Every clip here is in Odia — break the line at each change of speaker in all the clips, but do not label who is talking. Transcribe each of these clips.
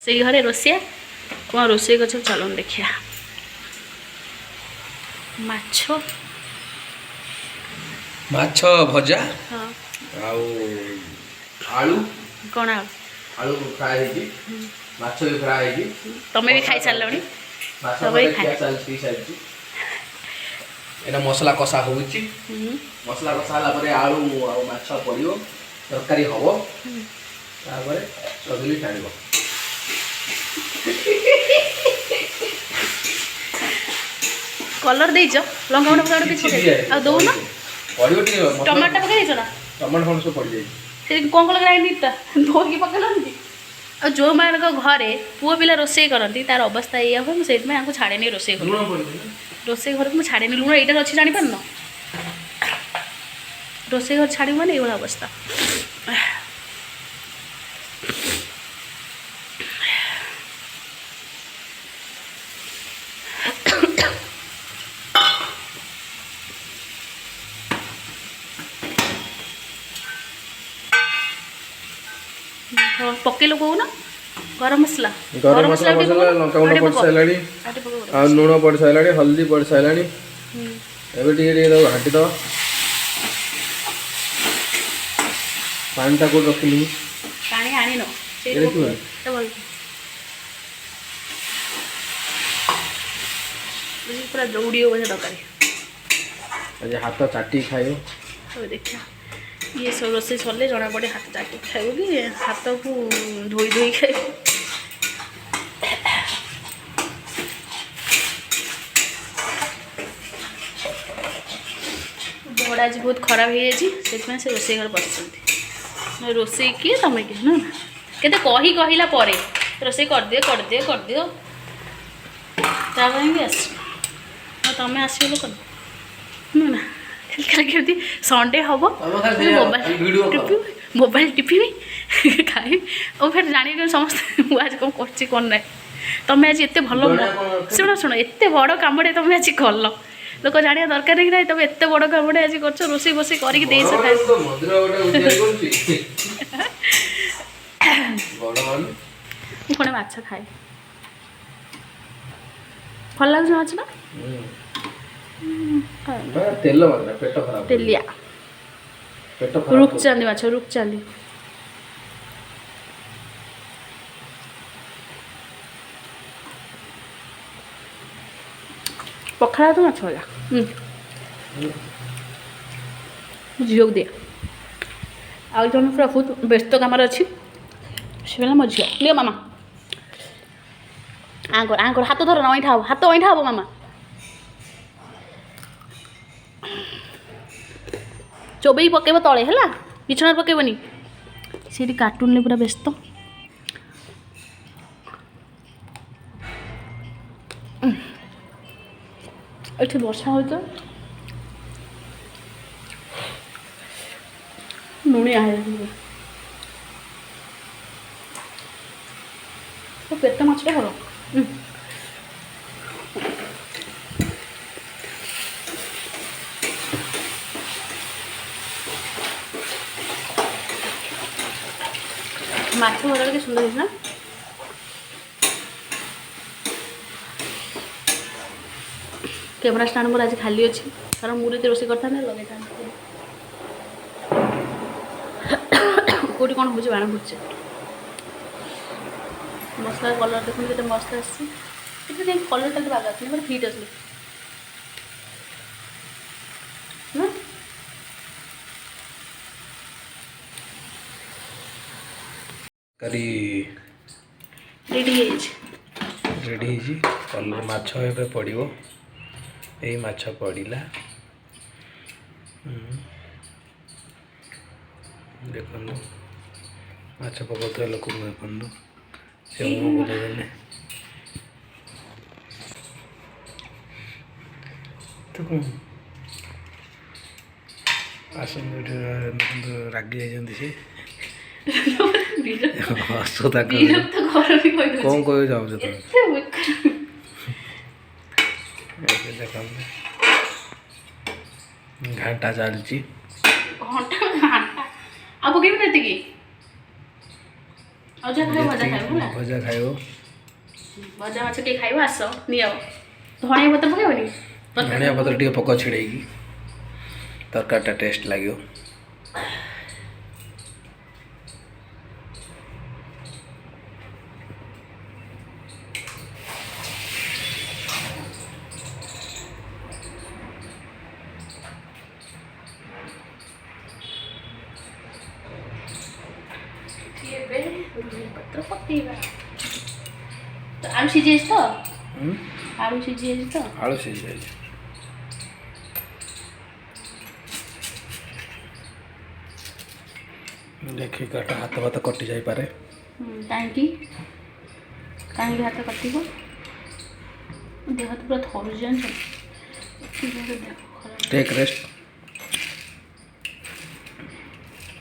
से घरे रोसे कौन रोसे कर चलो देखिया माछ
माछ भजा
हाँ
आलू
कौन
आलू फ्राए है माछ भी फ्राए है
तमें भी खाई सारलनी
तबे खाई चलती साइड एटा मसला कषा होउची मसला कषा हला परे आलू आ माछ पड़ियो तरकारी हबो तापरे सगली छाड़िबो
कलर देइछ लंका गुंड पकाड़ किछ आ दो ना
पड़ियो टी
टमाटर पकाइ देइछ ना
टमाटर फन सब पड़ जाई
से कोन कोन ग्राइंड नीता धोई पकालंती आ जो मान को घरे पुओ पिला रोसे करंती तार अवस्था एया हो सेत में आको छाड़े नै रोसे कर रोसे घर को छाड़े नै लुण एटा अछि जानि पारन रोसे घर छाड़ी माने एवला अवस्था पकेलो को ना गरम मसला
मसला लंका गुंड पड़ साइलानी आ लूण पड़ साइलानी हल्दी पड़ साइलानी एबे टिके घाटी दो पानी टा को रखिली
पानी आनी न से पूरा दौड़ी हो तरकारी
आज हाथ चाटी खाइयो
तो देखिए ये सब रोसे सरले जना पड़े हाथ चाटी खाइब कि हाथ को धोई धोई खाइब बड़ा आज बहुत खराब हो जाए से रोसे घर बस रोसे किए तुम किए ना के कहला रोसे कर दियो आस तुम आसो लोक ना खाली संडे हम मोबाइल टिपी खाई और फिर जान समस्त आज कौन कर कौन ना तुम आज एत भल शुण शुण एत बड़ कम तुम आज कल लोक जाना दरकार कि ना तुम एत बड़ कम आज कर रोसे बोसे करके पुणे माछ खाए भल लगे माछ ना
तेल मारना पेट खराब
तेलिया
पेट खराब
रुक चांदी माछ रुक चांदी पखड़ा तो माछ वाला झील को दिए आ जन पूरा बहुत व्यस्त कम अच्छी से मो झी लियो मामा आंकर आंकर हाथ धर ना अईठा हाथ अईठा हम मामा चोबई पकेब तले है बिछण पकेबनी सीटी कार्टून ले पूरा व्यस्त ये वर्षा हो तो लुणिया तो पेट माछटा भल माछ भर के सुंदर है कैमरा स्टैंड मोर आज खाली अच्छी कारण मुझे रोसे करता लगे कौटी कौन हो बाण बुझे मसला कलर देखते के मस्त आसे कलर टा बाग आस फिट आस
करी रेडी कलर माछ एबे पड़िबो एई माछ पड़िला देखो माछ पकौता लोक देखो से बोले तो कौन आसन रागी जाइए सी हसता कौन कह जाऊ घाटा चलती
घंटा घंटा अब पकेबी ना ଅଜା ଖାଇବ ଭଜା ଖାଇବ ହେଲା
ଭଜା ଖାଇବ
ଭଜା ମାଛ ଟିକେ ଖାଇବ ଆସ ନିଅ ଧଣିଆ ପତ୍ର ପକାଇବନି
ଧଣିଆ ପତ୍ର ଟିକେ ପକ ଛିଡ଼େଇକି ତରକାରୀଟା ଟେଷ୍ଟ ଲାଗିବ।
ଏବେ ଧଣିଆ ପତ୍ର ପକେଇବା ତ ଆଳୁ ସିଝି ଯାଇଛି ତ ଆଳୁ ସିଝି ଯାଇଛି ତ
ଆଳୁ ସିଝି ଯାଇଛି। ଦେଖି କାଟ ହାତ ଭାତ କଟି ଯାଇପାରେ।
କାହିଁକି କାହିଁକି ହାତ କାଟିବ ଦେହ ତ ପୁରା ଥରୁଛି ଜାଣିଛ
ଟେକ୍ ରେଷ୍ଟ।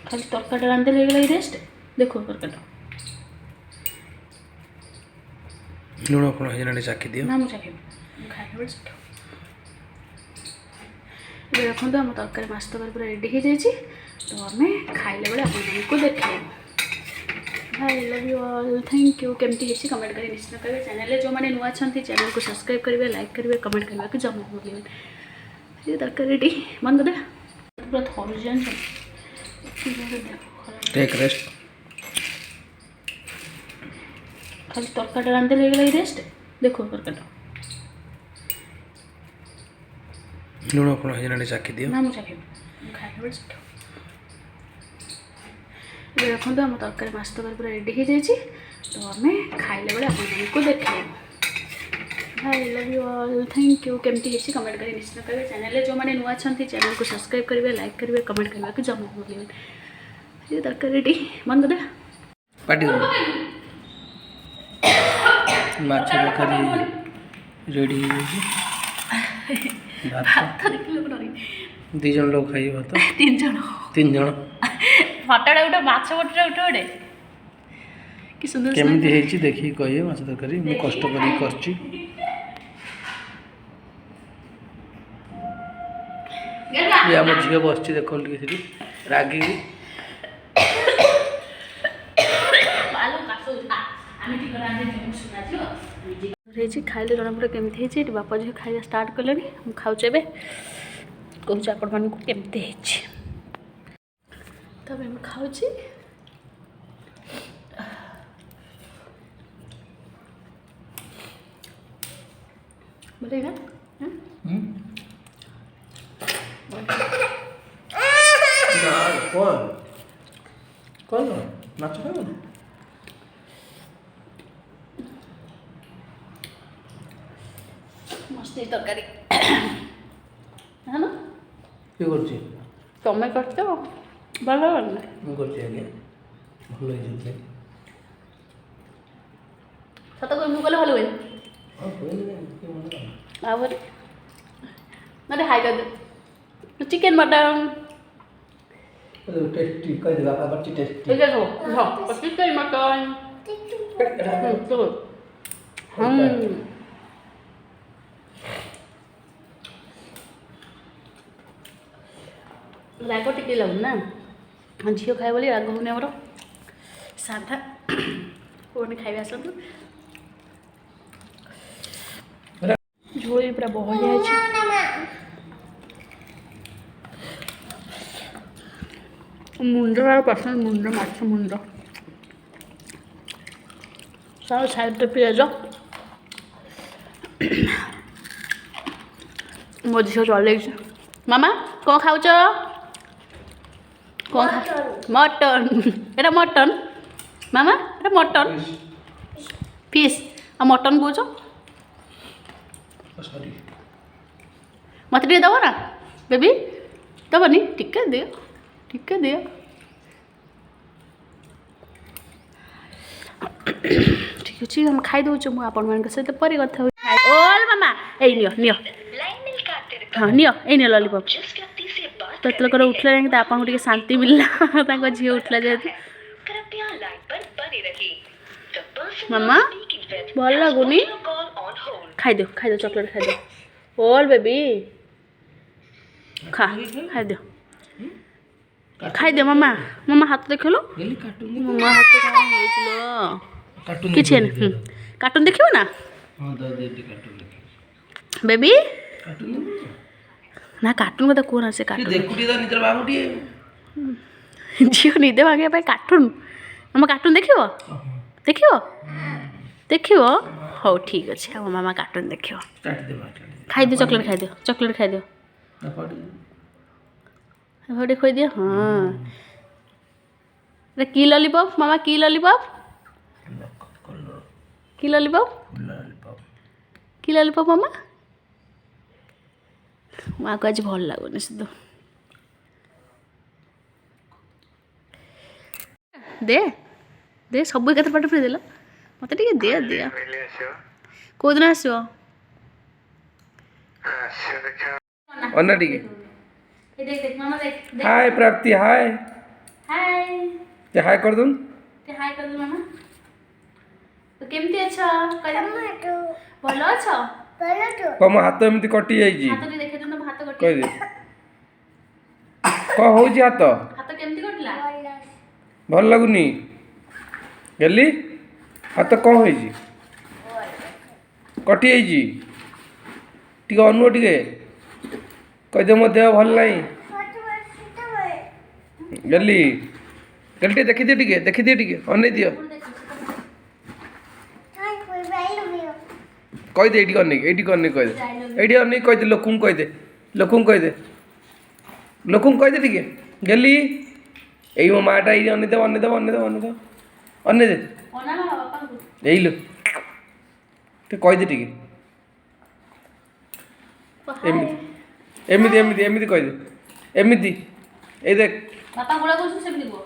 ଖାଲି ତରକାରୀଟା ରାନ୍ଧିଦେଲେ ହେଇଗଲା କି ରେଷ୍ଟ ଦେଖ ତରକାରୀଟା
ଲୁଣ ଫୁଣ ହେଇଗଲାଣି ଚାଖି ଦିଅ।
ନା ମୁଁ ଚାଖିବି ମୁଁ ଖାଇଲା ବେଳେ ଚାଖ ଏବେ ଦେଖନ୍ତୁ ଆମ ତରକାରୀ ମାଛ ତରକାରୀ ପୁରା ରେଡ଼ି ହେଇଯାଇଛି ତ ଆମେ ଖାଇଲା ବେଳେ ଆପଣମାନଙ୍କୁ ଦେଖେଇବୁ। I love you all. Thank you. କେମିତି ହେଇଛି କମେଣ୍ଟ କରି ନିଶ୍ଚିତ କରିବେ। ଚ୍ୟାନେଲରେ ଯେଉଁମାନେ ନୂଆ ଅଛନ୍ତି ଚ୍ୟାନେଲକୁ ସବସ୍କ୍ରାଇବ୍ କରିବେ ଲାଇକ୍ କରିବେ କମେଣ୍ଟ କରିବାକୁ ଜମା ଭୁଲିବେନି। ये ତରକାରୀ ରେଡ଼ି ବନ୍ଦ କରିଦେବା ପୁରା ଥରୁଛି ଜାଣିଛ
ଟେକ୍ ରେଷ୍ଟ।
ଖାଲି ତରକାରୀଟା ରାନ୍ଧିଦେଲେ ହେଇଗଲା କି ରେଷ୍ଟ ଦେଖ ତରକାରୀଟା
ଲୁଣ ଫୁଣ ହେଇଗଲାଣି ଚାଖି ଦିଅ।
ନା ମୁଁ ଚାଖିବି ମୁଁ ଖାଇଲା ବେଳେ ଚାଖ ଏବେ ଦେଖନ୍ତୁ ଆମ ତରକାରୀ ମାଛ ତରକାରୀ ପୁରା ରେଡ଼ି ହେଇଯାଇଛି ତ ଆମେ ଖାଇଲା ବେଳେ ଆପଣମାନଙ୍କୁ ଦେଖେଇବୁ। I love you all. Thank you. କେମିତି ହେଇଛି କମେଣ୍ଟ କରି ନିଶ୍ଚିତ କରିବେ। ଚ୍ୟାନେଲରେ ଯେଉଁମାନେ ନୂଆ ଅଛନ୍ତି ଚ୍ୟାନେଲକୁ ସବସ୍କ୍ରାଇବ୍ କରିବେ ଲାଇକ୍ କରିବେ କମେଣ୍ଟ କରିବାକୁ ଜମା ଭୁଲିବେନି। ये ତରକାରୀ ରେଡ଼ି ବନ୍ଦ କରିଦେବା
ପାଟି ମାଛ ତରକାରୀ ରେଡ଼ି ହେଇଯାଇଛି।
ଭାତ ଦେଖିଲେ ଡରି
2 ଜଣ ଲୋକ ଖାଇବେ ଭାତ
3 ଜଣ
3 ଜଣ।
ଫଟାଟା ଗୋଟେ ମାଛ ଫଟଟା ଗୋଟେ କି ସୁନ୍ଦର
କେମିତି ହେଇଛି ଦେଖିକି କହିବେ ମାଛ ତରକାରୀ ମୁଁ କଷ୍ଟ କରିକି କରିଛି। ଇଏ ଆମ ଝିଅ ବସିଛି ଦେଖ ଟିକେ ସେଠି ରାଗିକି
ହେଇଛି ଖାଇଲେ ଜଣାପଡ଼େ କେମିତି ହେଇଛି ଏଠି ବାପା ଝିଅ ଖାଇବା ଷ୍ଟାର୍ଟ କଲେଣି ମୁଁ ଖାଉଛି ଏବେ କହୁଛି ଆପଣମାନଙ୍କୁ କେମିତି ହେଇଛି ତବେ ମୁଁ ଖାଉଛି बोले ना
कौन कौन नाच खाओ
मस्ती तरकारी है ना
କିଏ କରୁଛି
ତମେ କରିଛ ଭଲ ଲାଗୁନି
ମୁଁ କରୁଛି ଆଜ୍ଞା ଭଲ ହେଇଛି
ସତ କହି ମୁଁ କଲେ ଭଲ ହୁଏ ତାପରେ ମାନେ ହାଇ କରିଦେ ଚିକେନ ମଟନ
टेस्टी कह दे बापा बच्ची टेस्टी
ठीक है हाँ चिकेन मटन राग टिके लगुन ना झील खाए बोली राग होने आमर साधा पुणी खाइबा आसतु झोल पूरा बहलिया मुंड पसंद मुंड माछ मुंड सब साइड पिज मो झील चल मामा कौन खाऊ कौन खा मटन एटा मटन मामा एटा मटन फिश आ मटन कौच मत दब ना बेबी दबनी टिके दियो ठीक है दिया ठीक अच्छे हम खाई दूचे मुझे आपण मान सहित पर कथा ओल मामा ए नियो नियो हाँ नियो ए नियो लॉलीपॉप तो एतलकर उठला जाए आपको टे शांति मिलला झील उठला जेहेतु मामा भल लगुनि खाई दो चॉकलेट खाई दो ओल बेबी खा खाई दो ଖାଇଦିଅ ମାମା ମାମା ହାତ ଦେଖିଲୁ
ଗେଲି କାଟୁନ
ମାମା ହାତ କ'ଣ ହେଇছিল
କାଟୁନ
କିଛି ହେଇନି କାର୍ଟୁନ୍ ଦେଖିବ ନା
ହଁ ଦେ କାଟୁନ
ବେବି
କାଟୁନ
ନା କାର୍ଟୁନ୍ କଥା କୁହନା ସେ
ଟିକେ
କାର୍ଟୁନ୍
ଦେଖୁଟି ତା ନିଜର ବାବୁ ଟିକେ
ଝିଅ ନିଦେ ଭାଙ୍ଗିବା ପାଇଁ କାର୍ଟୁନ୍ ମାମା କାର୍ଟୁନ୍ ଦେଖିବ ଦେଖିବ ଦେଖିବ ହଉ ଠିକ୍ ଅଛି ଆଉ ମାମା କାର୍ଟୁନ୍ ଦେଖିବ ଖାଇଦିଅ ଚକୋଲେଟ୍ ଖାଇଦିଅ ଚକୋଲେଟ୍ ଖାଇଦିଅ ଟିକେ ଖୋଇଦିଅ ହଁ ଏଟା କି ଲଲିପପ୍ ମାମା କି ଲଲିପପ୍ କି ଲଲିପପ୍ କି ଲଲିପପ୍ ମାମା ମାଆକୁ ଆଜି ଭଲ ଲାଗୁନି ସୁଧୁ ଦେ ଦେ ସବୁ ଏକାଥରେ ପାଠ ପଢ଼ି ଦେଲ ମୋତେ ଟିକେ ଦିଅ ଦିଅ କେଉଁଦିନ ଆସିବ
ଅନା ଟିକେ ହାय ପ୍ରାପ୍ତି ହାय ହାय କରିଦଉନ
ହାଇ କରିଦେ ମାମା ତ କେମିତି ଅଛ ଭଲ ଅଛ
କମ ହାତ ଏମିତି କଟି ଯାଇଛି
ହାତ ଟିକେ ଦେଖେଇ ଦିଅନ୍ତୁ ହାତ କଟି
କହିଦେ କଣ ହଉଛି ହାତ
ହାତ କେମିତି କଟିଲା
ଭଲ ଲାଗୁନି ଗେଲି ହାତ କଣ ହେଇଛି କଟି ଯାଇଛି ଟିକେ ଅନୁଅ ଟିକେ କହିଦେ ମୋ ଦେହ ଭଲ ନାହିଁ ଗେଲି ଗେଲି ଟିକେ ଦେଖିଦିଅ ଟିକେ ଅନେଇ ଦିଅ କହିଦେ ଏଇଠି ଅନେଇକି କହିଦେ ଏଇଠି ଅନେଇକି କହିଦେ ଲୋକଙ୍କୁ କହିଦେ ଟିକେ ଗେଲି ଏଇ ମୋ ମାଆଟା ଏଇଠି ଅନେଇଦେବ ଅନେଇଦେ ଏଇଲୋ ଟିକେ କହିଦେ ଟିକେ ଏମିତି କହିଦେ ଏମିତି ଏଇ ଦେଖ
ବାପା ଗୋଳା କରୁଛୁ ସେମିତି କୁହ